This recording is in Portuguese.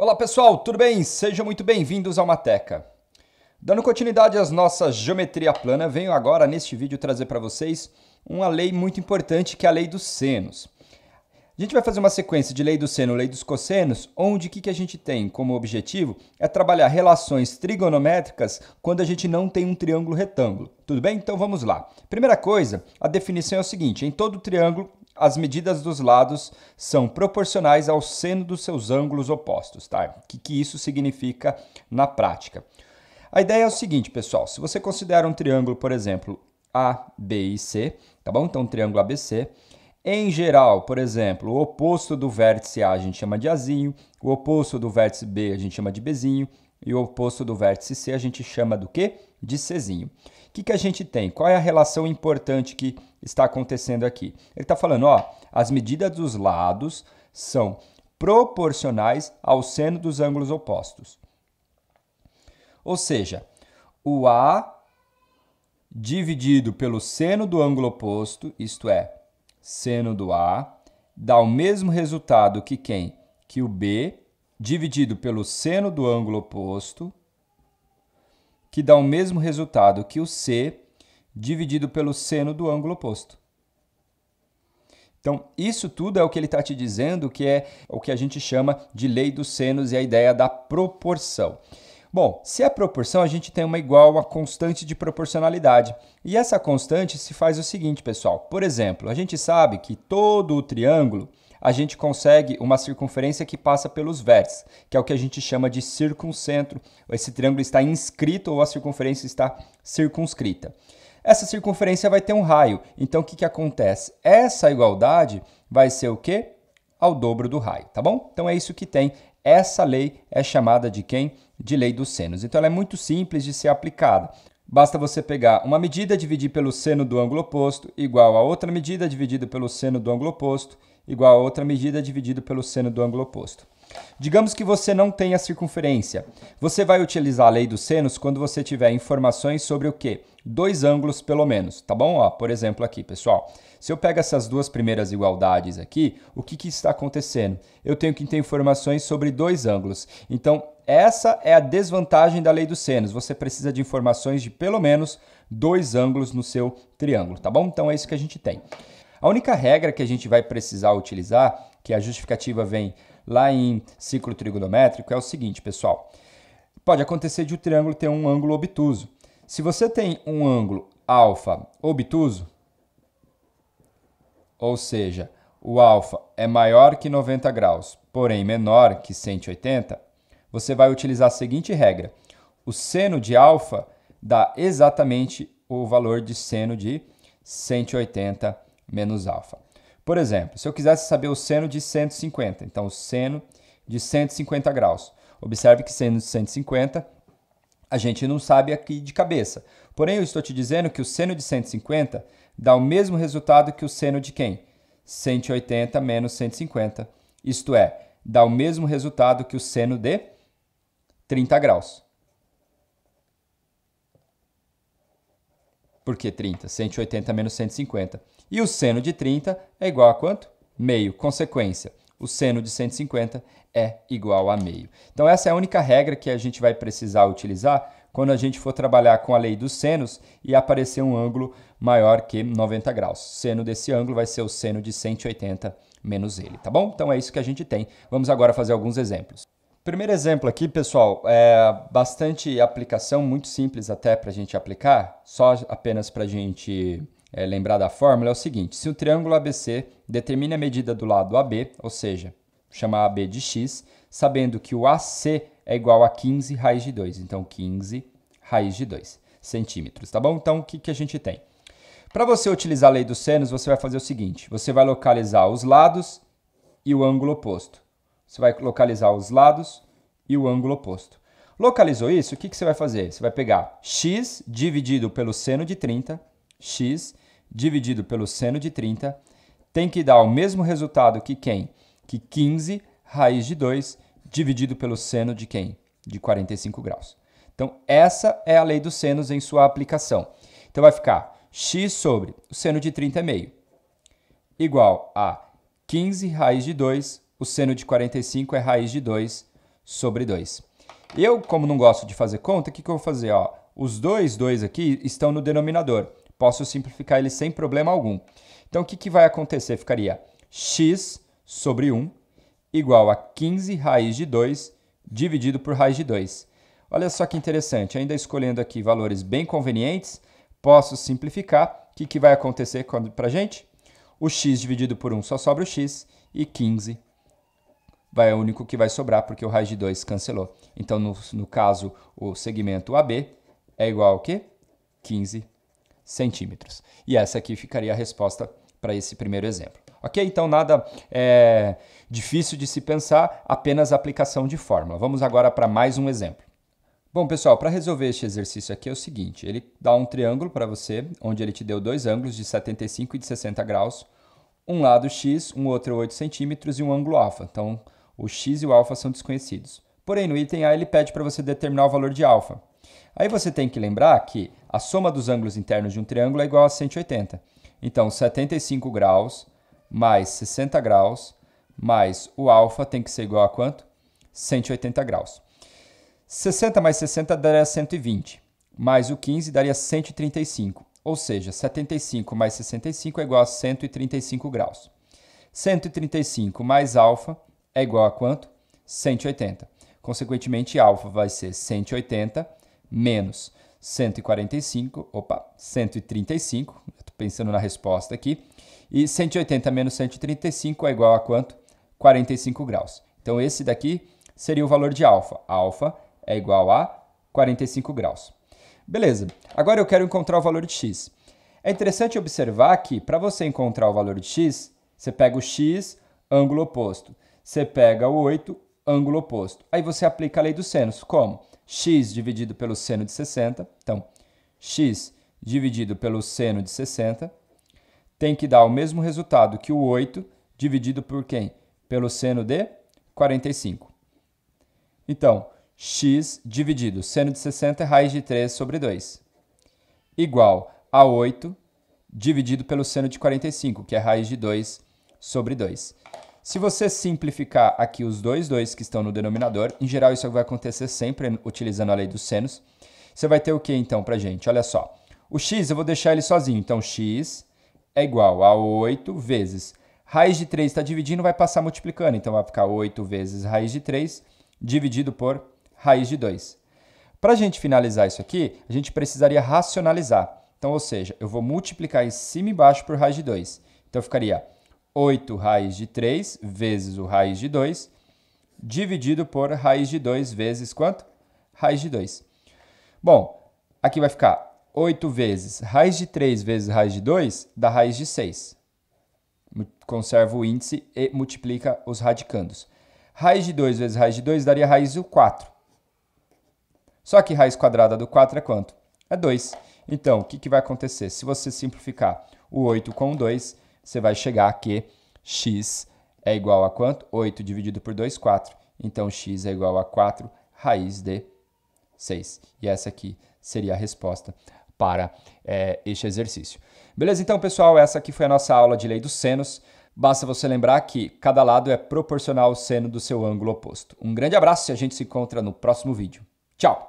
Olá pessoal, tudo bem? Sejam muito bem-vindos ao Mateca. Dando continuidade às nossas geometria plana, venho agora neste vídeo trazer para vocês uma lei muito importante que é a lei dos senos. A gente vai fazer uma sequência de lei do seno, lei dos cossenos, onde o que a gente tem como objetivo é trabalhar relações trigonométricas quando a gente não tem um triângulo retângulo. Tudo bem? Então vamos lá. Primeira coisa, a definição é o seguinte: em todo triângulo, as medidas dos lados são proporcionais ao seno dos seus ângulos opostos, tá? O que isso significa na prática? A ideia é o seguinte, pessoal: se você considera um triângulo, por exemplo, A, B e C, tá bom? Então, um triângulo ABC. Em geral, por exemplo, o oposto do vértice A a gente chama de Azinho, o oposto do vértice B a gente chama de Bzinho e o oposto do vértice C a gente chama do quê? De Czinho. O que a gente tem? Qual é a relação importante que está acontecendo aqui? Ele está falando, ó, as medidas dos lados são proporcionais ao seno dos ângulos opostos. Ou seja, o A dividido pelo seno do ângulo oposto, isto é, seno do A, dá o mesmo resultado que quem? Que o B dividido pelo seno do ângulo oposto, que dá o mesmo resultado que o C dividido pelo seno do ângulo oposto. Então, isso tudo é o que ele está te dizendo, que é o que a gente chama de lei dos senos e a ideia da proporção. Bom, se é proporção, a gente tem uma igual a constante de proporcionalidade. E essa constante se faz o seguinte, pessoal. Por exemplo, a gente sabe que todo o triângulo, a gente consegue uma circunferência que passa pelos vértices, que é o que a gente chama de circuncentro. Esse triângulo está inscrito ou a circunferência está circunscrita. Essa circunferência vai ter um raio. Então, o que acontece? Essa igualdade vai ser o quê? Ao dobro do raio, tá bom? Então, é isso que tem. Essa lei é chamada de quem? De lei dos senos. Então, ela é muito simples de ser aplicada. Basta você pegar uma medida, dividir pelo seno do ângulo oposto, igual a outra medida, dividido pelo seno do ângulo oposto, igual a outra medida, dividido pelo seno do ângulo oposto. Digamos que você não tem a circunferência. Você vai utilizar a lei dos senos quando você tiver informações sobre o quê? Dois ângulos, pelo menos, tá bom? Ó, por exemplo, aqui, pessoal. Se eu pego essas duas primeiras igualdades aqui, o que está acontecendo? Eu tenho que ter informações sobre dois ângulos. Então, essa é a desvantagem da lei dos senos. Você precisa de informações de pelo menos dois ângulos no seu triângulo, tá bom? Então, é isso que a gente tem. A única regra que a gente vai precisar utilizar, que a justificativa vem lá em ciclo trigonométrico, é o seguinte, pessoal. Pode acontecer de o triângulo ter um ângulo obtuso. Se você tem um ângulo alfa obtuso, ou seja, o alfa é maior que 90 graus, porém menor que 180, você vai utilizar a seguinte regra. O seno de alfa dá exatamente o valor de seno de 180 menos alfa. Por exemplo, se eu quisesse saber o seno de 150, então o seno de 150 graus. Observe que seno de 150 a gente não sabe aqui de cabeça. Porém, eu estou te dizendo que o seno de 150 dá o mesmo resultado que o seno de quem? 180 menos 150. Isto é, dá o mesmo resultado que o seno de 30 graus. Por que 30? 180 menos 150. E o seno de 30 é igual a quanto? Meio. Consequência, o seno de 150 é igual a meio. Então, essa é a única regra que a gente vai precisar utilizar quando a gente for trabalhar com a lei dos senos e aparecer um ângulo maior que 90 graus. O seno desse ângulo vai ser o seno de 180 menos ele, tá bom? Então, é isso que a gente tem. Vamos agora fazer alguns exemplos. Primeiro exemplo aqui, pessoal, é bastante aplicação, muito simples até para a gente aplicar, só apenas para a gente lembrar da fórmula, é o seguinte: se o triângulo ABC determina a medida do lado AB, ou seja, chamar AB de x, sabendo que o AC é igual a 15 raiz de 2, então 15 raiz de 2 centímetros, tá bom? Então, o que a gente tem? Para você utilizar a lei dos senos, você vai fazer o seguinte: você vai localizar os lados e o ângulo oposto. Você vai localizar os lados e o ângulo oposto. Localizou isso? O que você vai fazer? Você vai pegar x dividido pelo seno de 30, x dividido pelo seno de 30, tem que dar o mesmo resultado que quem? Que 15 raiz de 2 dividido pelo seno de quem? De 45 graus. Então, essa é a lei dos senos em sua aplicação. Então, vai ficar x sobre o seno de 30 é meio, igual a 15 raiz de 2, o seno de 45 é raiz de 2 sobre 2. Eu, como não gosto de fazer conta, o que eu vou fazer? Ó, os dois aqui estão no denominador. Posso simplificar eles sem problema algum. Então, o que vai acontecer? Ficaria x sobre 1 igual a 15 raiz de 2 dividido por raiz de 2. Olha só que interessante, ainda escolhendo aqui valores bem convenientes, posso simplificar. O que vai acontecer para a gente? O x dividido por 1 só sobra o x e 15 é o único que vai sobrar porque o raiz de 2 cancelou. Então, no caso, o segmento AB é igual ao quê? 15 centímetros. E essa aqui ficaria a resposta para esse primeiro exemplo. Ok? Então, nada difícil de se pensar, apenas aplicação de fórmula. Vamos agora para mais um exemplo. Bom, pessoal, para resolver este exercício aqui é o seguinte, ele dá um triângulo para você, onde ele te deu dois ângulos de 75 e de 60 graus, um lado x, um outro 8 centímetros e um ângulo alfa. Então, o x e o alfa são desconhecidos. Porém, no item A, ele pede para você determinar o valor de alfa. Aí você tem que lembrar que a soma dos ângulos internos de um triângulo é igual a 180. Então, 75 graus mais 60 graus mais o alfa tem que ser igual a quanto? 180 graus. 60 mais 60 daria 120, mais o 15 daria 135. Ou seja, 75 mais 65 é igual a 135 graus. 135 mais alfa é igual a quanto? 180. Consequentemente, alfa vai ser 180 menos 135, 135, estou pensando na resposta aqui, e 180 menos 135 é igual a quanto? 45 graus. Então, esse daqui seria o valor de alfa. Alfa é igual a 45 graus. Beleza, agora eu quero encontrar o valor de x. É interessante observar que, para você encontrar o valor de x, você pega o x, ângulo oposto. Você pega o 8, ângulo oposto. Aí você aplica a lei dos senos. Como? X dividido pelo seno de 60. Então, x dividido pelo seno de 60 tem que dar o mesmo resultado que o 8 dividido por quem? Pelo seno de 45. Então, x dividido seno de 60 é raiz de 3 sobre 2. Igual a 8 dividido pelo seno de 45, que é raiz de 2 sobre 2. Se você simplificar aqui os dois que estão no denominador, em geral isso vai acontecer sempre utilizando a lei dos senos, você vai ter o que então pra gente? Olha só, o x eu vou deixar ele sozinho, então x é igual a 8 vezes raiz de 3 está dividindo, vai passar multiplicando, então vai ficar 8 vezes raiz de 3 dividido por raiz de 2. Para a gente finalizar isso aqui, a gente precisaria racionalizar. Então, ou seja, eu vou multiplicar em cima e embaixo por raiz de 2. Então, ficaria 8 raiz de 3 vezes o raiz de 2, dividido por raiz de 2 vezes quanto? Raiz de 2. Bom, aqui vai ficar 8 vezes raiz de 3 vezes raiz de 2 dá raiz de 6. Conserva o índice e multiplica os radicandos. Raiz de 2 vezes raiz de 2 daria raiz de 4. Só que raiz quadrada do 4 é quanto? É 2. Então, o que vai acontecer? Se você simplificar o 8 com 2, você vai chegar a que x é igual a quanto? 8 dividido por 2, 4. Então, x é igual a 4 raiz de 6. E essa aqui seria a resposta para este exercício. Beleza? Então, pessoal, essa aqui foi a nossa aula de lei dos senos. Basta você lembrar que cada lado é proporcional ao seno do seu ângulo oposto. Um grande abraço e a gente se encontra no próximo vídeo. Tchau!